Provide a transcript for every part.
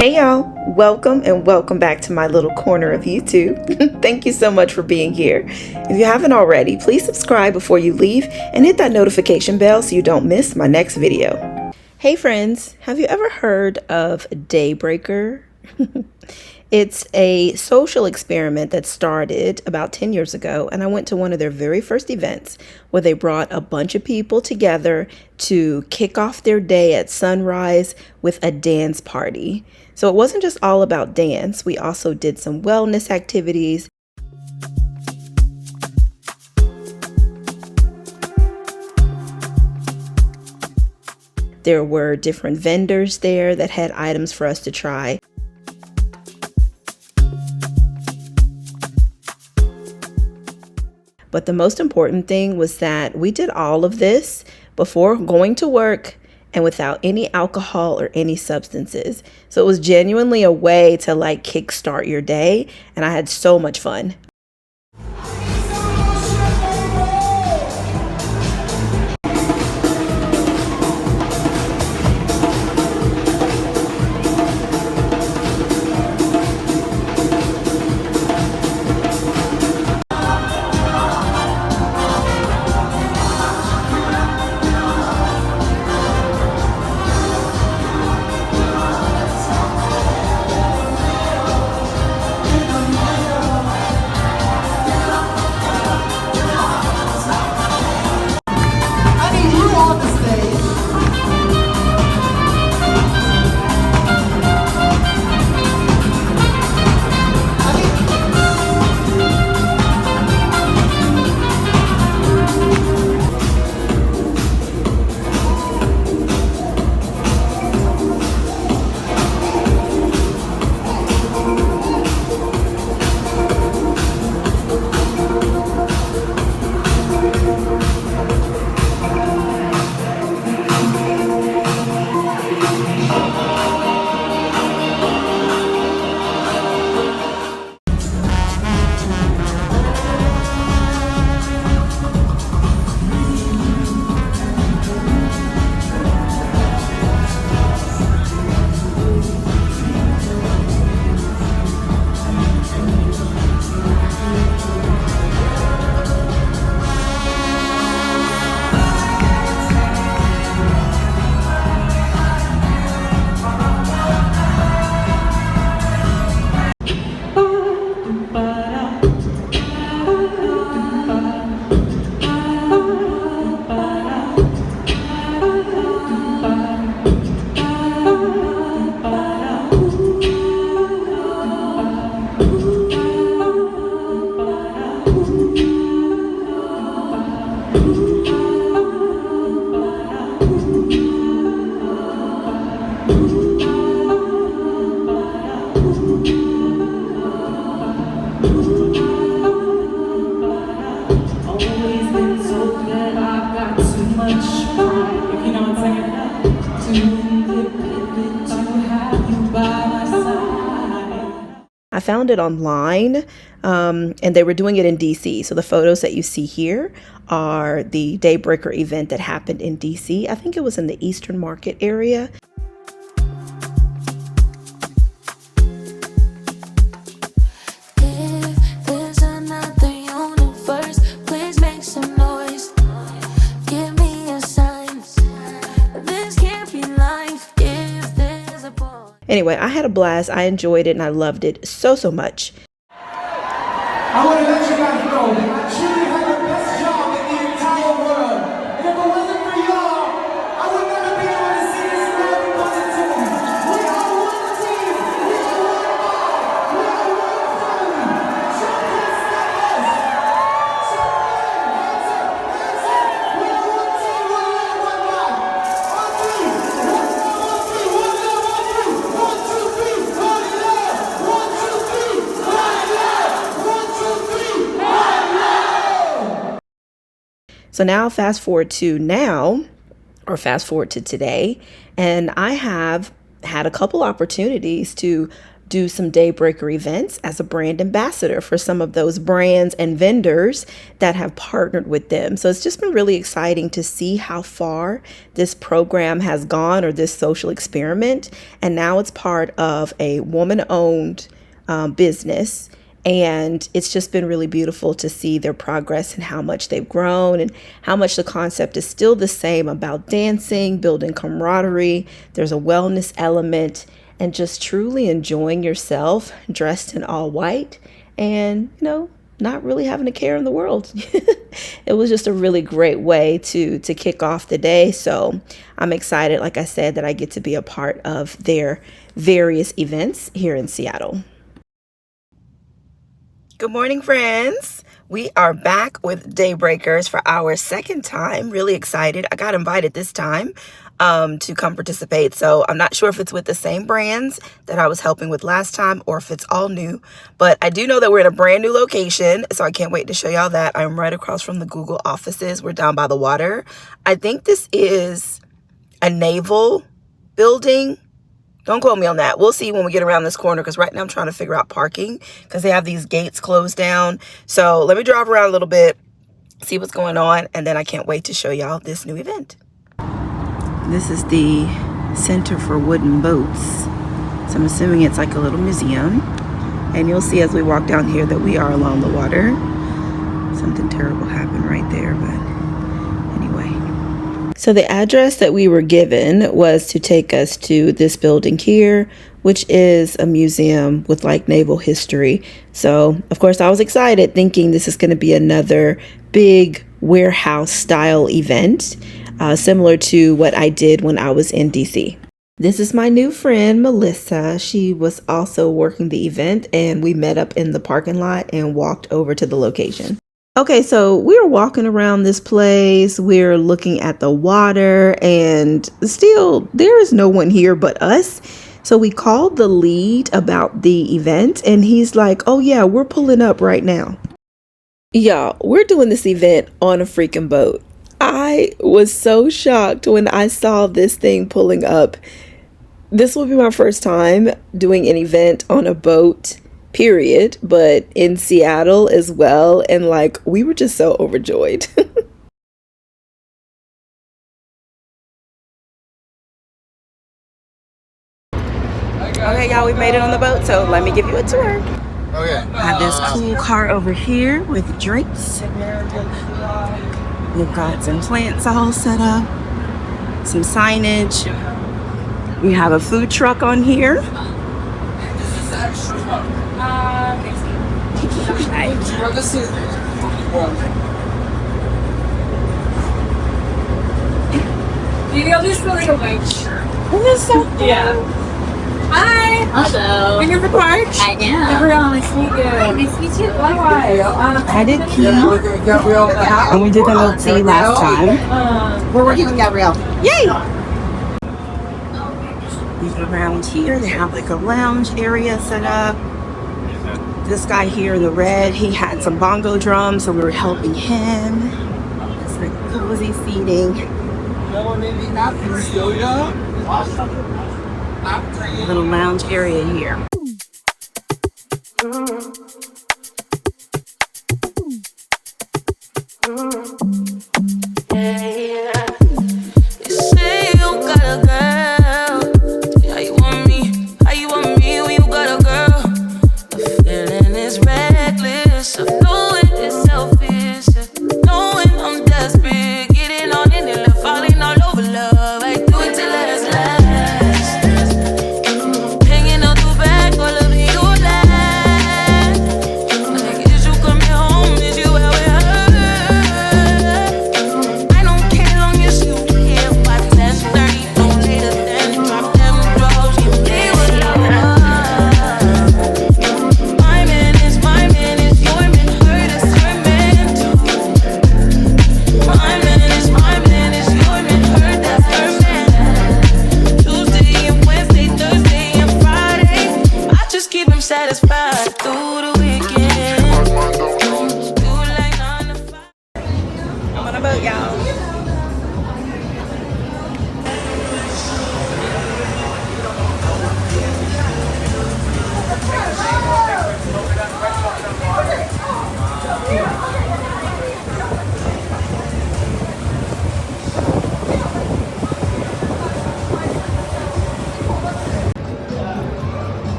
Hey y'all, welcome back to my little corner of YouTube. Thank you so much for being here. If you haven't already, please subscribe before you leave and hit that notification bell so you don't miss my next video. Hey friends, have you ever heard of Daybreaker? It's a social experiment that started about 10 years ago, and I went to one of their very first events where they brought a bunch of people together to kick off their day at sunrise with a dance party. So it wasn't just all about dance. We also did some wellness activities. There were different vendors there that had items for us to try. But the most important thing was that we did all of this before going to work and without any alcohol or any substances. So it was genuinely a way to like kickstart your day, and I had so much fun. I found it online, and they were doing it in DC. So the photos that you see here are the Daybreaker event that happened in DC. I think it was in the Eastern Market area. Anyway, I had a blast. I enjoyed it and I loved it so much. I want to let you guys know that I truly had the best job in the entire world. And if it wasn't for y'all, I would never be able to see this world positively. We are one team. We are one bond. We are one family. So can't stop us. So that's it. We are one team, one love, one God. On three. One love, on three. One love, on three. 1, 2, 3. One love. 1, 2, 3. One love. 1, 2, 3. One love. So now fast forward to today, and I have had a couple opportunities to do some Daybreaker events as a brand ambassador for some of those brands and vendors that have partnered with them. So it's just been really exciting to see how far this program has gone, or this social experiment. And now it's part of a woman-owned business. And it's just been really beautiful to see their progress and how much they've grown, and how much the concept is still the same about dancing, building camaraderie. There's a wellness element, and just truly enjoying yourself dressed in all white and, not really having a care in the world. It was just a really great way to kick off the day. So I'm excited, like I said, that I get to be a part of their various events here in Seattle. Good morning, friends. We are back with Daybreakers for our second time. Really excited. I got invited this time to come participate. So I'm not sure if it's with the same brands that I was helping with last time, or if it's all new. But I do know that we're in a brand new location, so I can't wait to show y'all that. I'm right across from the Google offices. We're down by the water. I think this is a naval building. Don't quote me on that. We'll see when we get around this corner, because right now I'm trying to figure out parking because they have these gates closed down. So let me drive around a little bit, see what's going on, and then I can't wait to show y'all this new event. This is the Center for Wooden Boats. So I'm assuming it's like a little museum. And you'll see as we walk down here that we are along the water. Something terrible happened right there, but anyway. So the address that we were given was to take us to this building here, which is a museum with like naval history. So of course I was excited, thinking this is going to be another big warehouse style event, similar to what I did when I was in DC. This is my new friend, Melissa. She was also working the event, and we met up in the parking lot and walked over to the location. Okay, so we're walking around this place, we're looking at the water, and still there is no one here but us. So we called the lead about the event, and he's like, oh yeah, we're pulling up right now. Y'all, we're doing this event on a freaking boat. I was so shocked when I saw this thing pulling up. This will be my first time doing an event on a boat, period, but in Seattle as well, and like we were just so overjoyed. Okay, y'all, we made it on the boat, so let me give you a tour. Okay. I have this cool car over here with drinks. We've got some plants all set up, some signage. We have a food truck on here. Maybe I'll just really away. Isn't this so cool? Yeah. Hi. Hello. Are you here for March? I am. Gabrielle, nice to meet you. Nice to meet you. Likewise. I did tea, and we did a little tea last time. We're working with Gabrielle. Yay! Around here, they have like a lounge area set up. This guy here in the red, he had some bongo drums, so we were helping him. It's like cozy seating. Little lounge area here.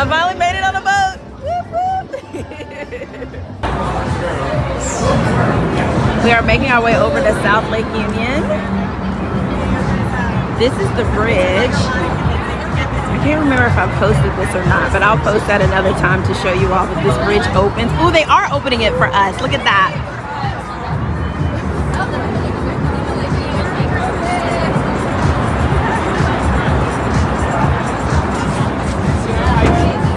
I finally made it on a boat. Whoop, whoop. We are making our way over to South Lake Union. This is the bridge. I can't remember if I posted this or not, but I'll post that another time to show you all that this bridge opens. Oh, they are opening it for us. Look at that.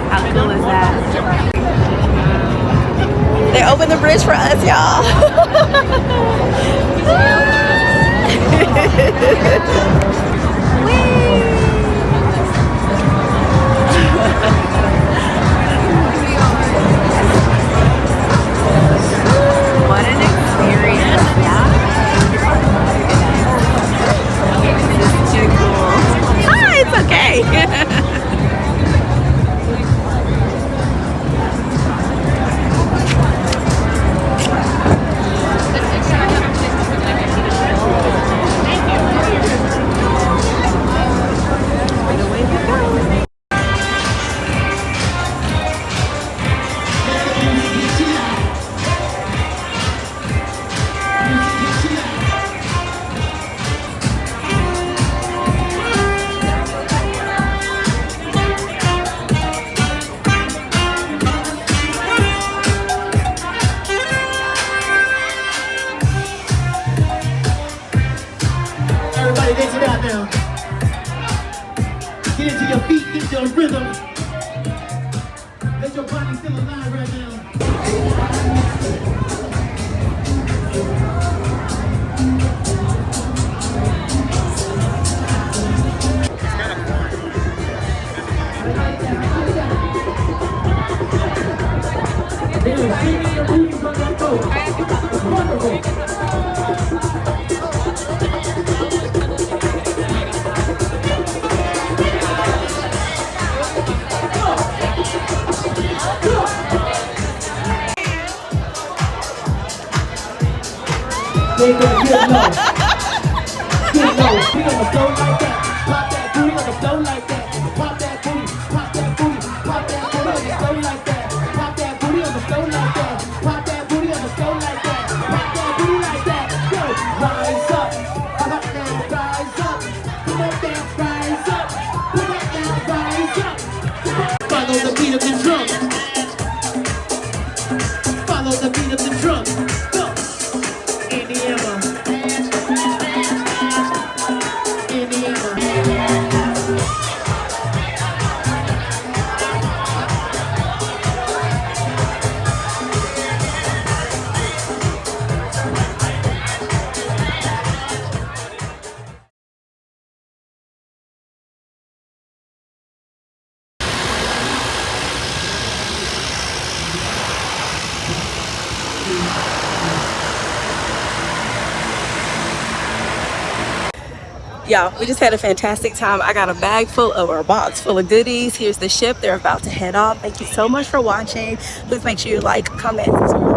How cool is that? They opened the bridge for us, y'all. What an experience, yeah. This is too cool. Ah, it's okay. Everybody dance it out now. Get into your feet, get your rhythm. Let your body feel alive right now. They gonna get low. Get low. We on the flow like that. Pop that booty on the flow like that. Pop that booty. Pop that booty. Pop that booty on the flow like that. Pop that booty on the flow like that. Pop that booty on the flow like that. Pop that booty like that. Go. Rise up. Now rise up. Put that down. Rise up. Put that down. Rise up. Follow the beat of the drum. Follow the beat of the drum. Go. Indiana. Y'all, we just had a fantastic time. I got a bag full of, or a box full of goodies. Here's the ship. They're about to head off. Thank you so much for watching. Please make sure you like, comment, subscribe.